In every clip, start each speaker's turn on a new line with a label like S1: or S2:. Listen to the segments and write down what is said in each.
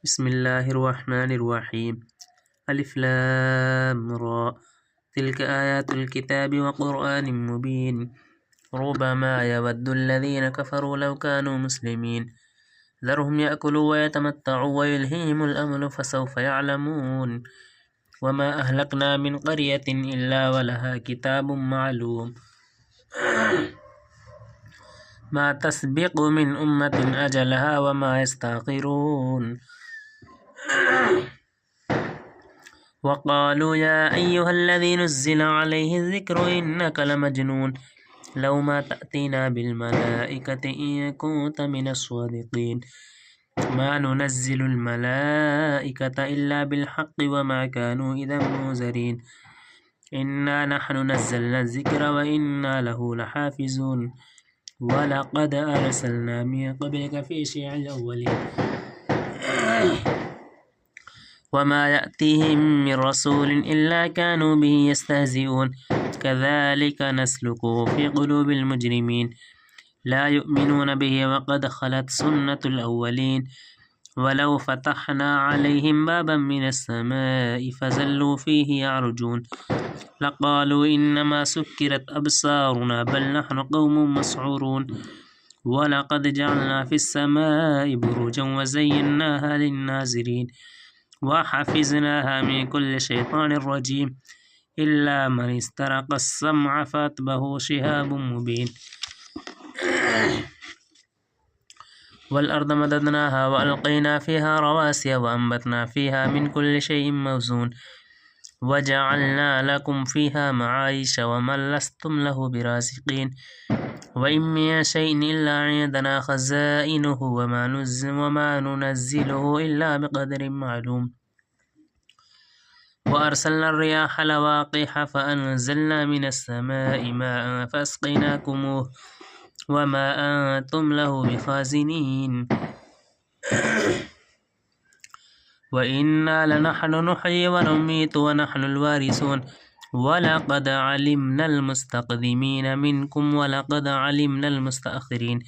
S1: बिस्मिल्लाहिर्रहमानिर्रहीम। अलिफ लाम रा तिल्क आयातुल किताबि व क़ुरआनिम मुबीन। रुब्बमा यवद्दुल्लज़ीना कफ़रू लव कानू मुस्लिमीन ज़रहुम यअकुलू व यतमत्तअू व युल्हिहिमुल अमलु फसौफ़ यअलमून। वमा अहलकना मिन क़रयतिन इल्ला वलहा किताबुम मअलूम। मा तस्बिक़ु मिन उम्मतिन अजलहा वमा यस्तअख़िरून। वक़ालू या अय्युहल्लज़ी नुज़्ज़िल अलैहि ज़िक्रु इन्नक लमजनून लौ मा तअतीना बिल्मलाइकति इन कुन्त मिनस्सादिक़ीन। मा नुनज़्ज़िलुल मलाइकता इल्ला बिल्हक़्क़ि वमा कानू इज़न मुनज़रीन। इन्ना नहनु नज़्ज़लना ज़िक्र व इन्ना लहु लहाफ़िज़ून। वलक़द अरसलना मिन क़ब्लिक फ़ी शियዕil अव्वलीन। वमा यअतीहिम मिन रसूलिन इल्ला कानू बिही यस्तहज़िऊन। कज़ालिक नस्लुकुहु फ़ी क़ुलूबिल मुजरिमीन। ला युअमिनून बिही वक़द ख़लत सुन्नतुल अव्वलीन। वलौ फ़तहना अलैहिम बाबन मिनस समाइ फ़ज़ल्लू फ़ीहि यअरुजून। लक़ालू इन्नमा सुक्किरत अबसारुना बल नहनु क़ौमुम मस्ऊरून। वलक़द जअलना फ़िस समाइ बुरूजन व ज़य्यन्नाहा लिन्नाज़िरीन वहफ़िज़नाहा मिन कुल्लि शैतानिर रजीम इल्ला मन इस्तरक़स सम्अ फ़अतबअहु शिहाबुम मुबीन। वल्अर्द मददनाहा वअल्क़ैना फ़ीहा रवासिय वअंबतना फ़ीहा मिन कुल्लि शैइन मौज़ून वजअलना लकुम फ़ीहा मआइश वमन लस्तुम लहु बिराज़िक़ीन। वइन मिन शैइन इल्ला इंदना ख़ज़ाइनुहु वमा नुनज़्ज़िलुहु इल्ला बिक़दरिन मालूम। वअरसलना الرياح लवाक़िह फ़अनज़लना मिनस समाइ माअन फ़अस्क़यनाकुमूहु वमा अंतुम लहु बिख़ाज़िनीन। वइन्ना लनहनु नुह्यी वनुमीतु वनहनुल वारिसून। वलक़द अलिमनल मुस्तक़दिमीन मिनकुम वलक़द अलिमनल मुस्तअख़िरीन।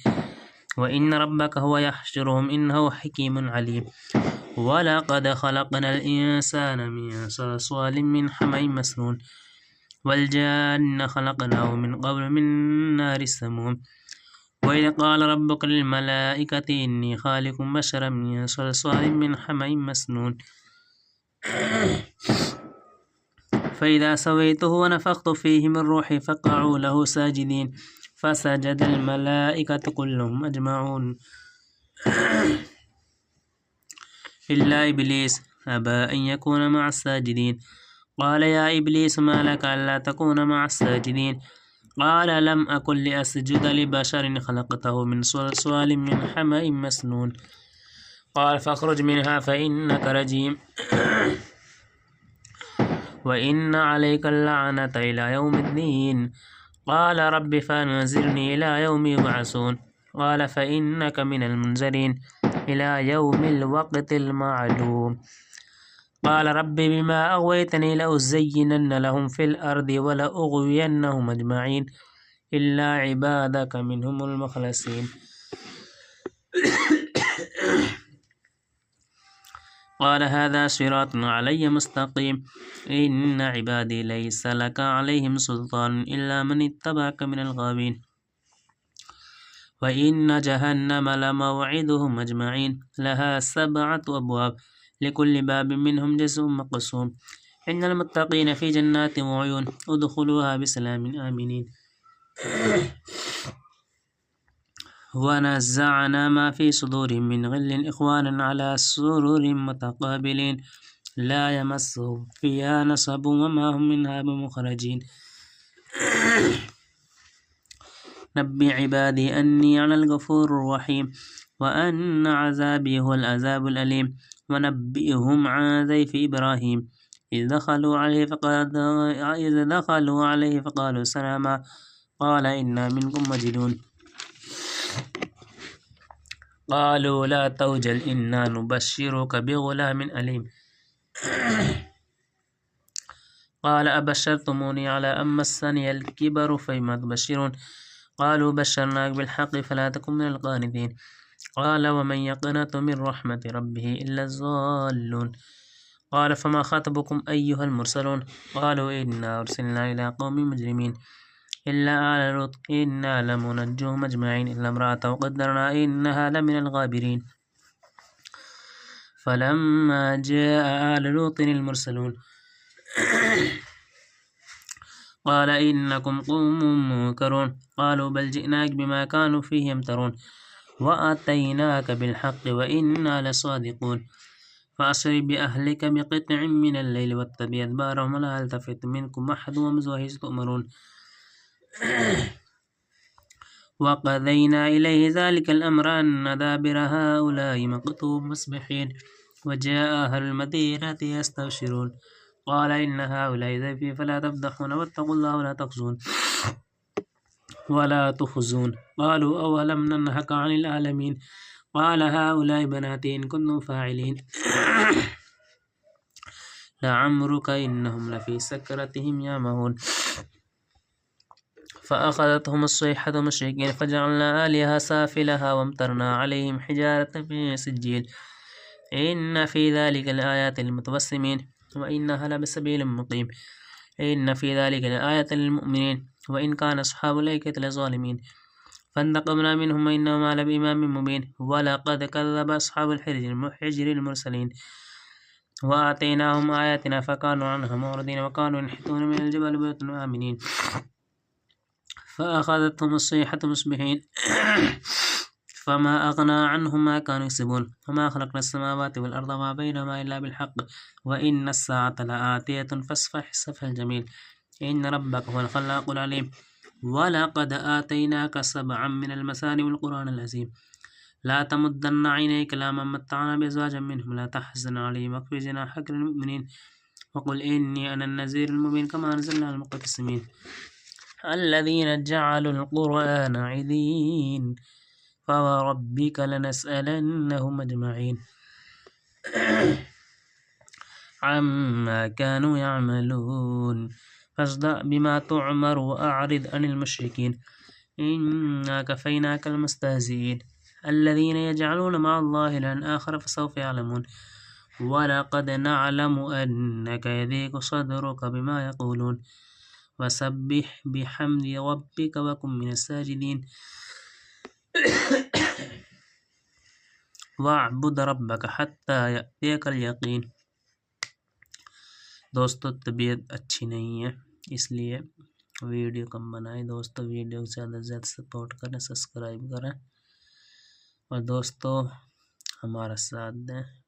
S1: वइन्न रब्बक हुव यहशुरुहुम इन्नहु हकीमुन अलीम। वलक़द ख़लक़नल इंसान मिन सलसालिम मिन हमइम मस्नून वल्जान्न ख़लक़नाहु मिन क़ब्लु मिन नारिस समूम। वइज़ क़ाल रब्बुक लिल्मलाइकति इन्नी ख़ालिक़ुम बशरम मिन सलसालिम मिन हमइम मस्नून फ़इज़ा सवैतुहु वनफ़ख़्तु फ़ीहि मिन रूही फ़क़अू लहु साजिदीन। फ़सजदल मलाइकतु कुल्लुहुम अजमऊन इल्ला इब्लीस अबा अन यकून मअस साजिदीन। क़ाल या इब्लीस मा लक अल्ला तकून मअस साजिदीन। क़ाल लम अकुन लिअस्जुद लिबशरिन ख़लक़तहु मिन सलसालिम मिन हमइम मस्नून। क़ाल फ़ख़्रुज मिनहा फ़इन्नक रजीम वइन्न अलैकल लअनत इला यौमिद्दीन। क़ाल रब्बि फ़अन्ज़िरनी इला यौमि युबअसून। क़ाल फ़इन्नक मिनल मुनज़रीन इला यौमिल वक़्तिल मअलूम। क़ाल रब्बि बिमा अग़वैतनी लअज़य्यिनन्न लहुम फ़िल अर्दि वलअग़वियन्नहुम अजमईन इल्ला इबादक मिनहुमुल मुख़लसीन। क़ाल हाज़ा सिरातुन अलय्य मुस्तक़ीम इन्न इबादी लैसा लक अलैहिम सुल्तानुन इल्ला मन इत्तबअक मिनल गावीन। वइन्न जहन्नम लमौዒदुहुम अजमईन लहा सबअतु अब्वाब लिकुल्लि बाबिन मिनहुम जुज़'उम मक़सूम। इन्नल मुत्तक़ीन फ़ी जन्नातिन व उयून उद्ख़ुलूहा बिसलामिन आमिनीन। वनज़अना मा फ़ी सुदूरिहिम मिन ग़िल्लिन इख़्वानन अला सुरुरिन मुतक़ाबिलीन ला यमस्सुहुम फ़ीहा नसबुन वमा हुम मिनहा बिमुख़रजीन। नब्बि इबादी अन्नी अनल गफ़ूरुर रहीम व अन्न अज़ाबी हुवल अज़ाबुल अलीम। वनब्बि'हुम अन ज़ैफ़ि इब्राहीम इज़ दख़लू अलैहि फ़क़ालू सलामा क़ाल इन्ना मिनकुम वजिलून। क़ालू ला तवजल इन्ना नुबश्शिरुक बिग़ुलामिन अलीम। क़ाल अबश्शरतमूनी अला अन मस्सनियल किबरु फ़बिमा तुबश्शिरून। क़ालू बश्शरनाक बिल्हक़्क़ि फ़ला तकुन मिनल क़ानितीन। قال ومن يقنط من رحمة ربه إلا الضالون قال فما خطبكم أيها المرسلون قالوا إنا أرسلنا إلى قوم مجرمين إلا آل لوط إنا لمنجوهم أجمعين إلا امرأته قدرنا إنها لمن الغابرين فلما جاء آل لوط المرسلون قال إنكم قوم منكرون قالوا بل جئناك بما كانوا فيه يمترون وآتيناك بالحق وإنا لصادقون فأسر بأهلك بقطع من الليل واتبع أدبارهم ولا يلتفت منكم أحد وامضوا تؤمرون وقضينا إليه ذلك الأمر أن دابر هؤلاء مقطوع مصبحين وجاء أهل المدينة يستبشرون قال إن هؤلاء ضيفي فلا تفضحون واتقوا الله ولا تخزون قالوا أولم ننهك عن العالمين قال هؤلاء بناتي إن كنتم فاعلين لعمرك إنهم لفي سكرتهم يعمهون فأخذتهم الصيحة مشرقين فجعلنا آلهة سافلها وامطرنا عليهم حجارة من سجيل إن في ذلك الآيات للمتوسمين وإنها لبسبيل مقيم إن في ذلك الآية للمؤمنين وإن كان أصحاب الأيكة لظالمين فانتقمنا منهم وإنهما لبإمام مبين ولقد كذب أصحاب الحجر المرسلين وآتيناهم آياتنا فكانوا عنها معرضين وكانوا ينحتون من الجبل بيوتا آمنين فأخذتهم الصيحة مصبحين فما أغنى عنهم ما كانوا يكسبون وما خلقنا السماوات والأرض ما بينهما إلا بالحق وإن الساعة لآتية فاصفح الصفح الجميل إن ربك هو الخلاق العليم ولقد آتيناك سبعا من المثاني والقرآن العظيم لا تمدن عينيك إلى من متعنا بأزواج منهم لا تحزن عليهم واخفض جناحك للمؤمنين وقل إني أنا النذير المبين كما أنزلنا على المقتسمين الذين جعلوا القرآن عضين فوربك لنسألنهم أجمعين عما كانوا يعملون فاصدع بما تعمر وأعرض عن المشركين إنا كفيناك المستهزئين الذين يجعلون مع الله إلها آخر فسوف يعلمون ولقد نعلم أنك يضيق صدرك بما يقولون وسبح بحمد ربك وكن من الساجدين واعبد ربك حتى يأتيك الयकीन। दोस्तों तबीयत अच्छी नहीं है इसलिए वीडियो कम बनाएं। दोस्तों वीडियो को ज़्यादा से ज़्यादा सपोर्ट करें, सब्सक्राइब करें और दोस्तों हमारा साथ दें।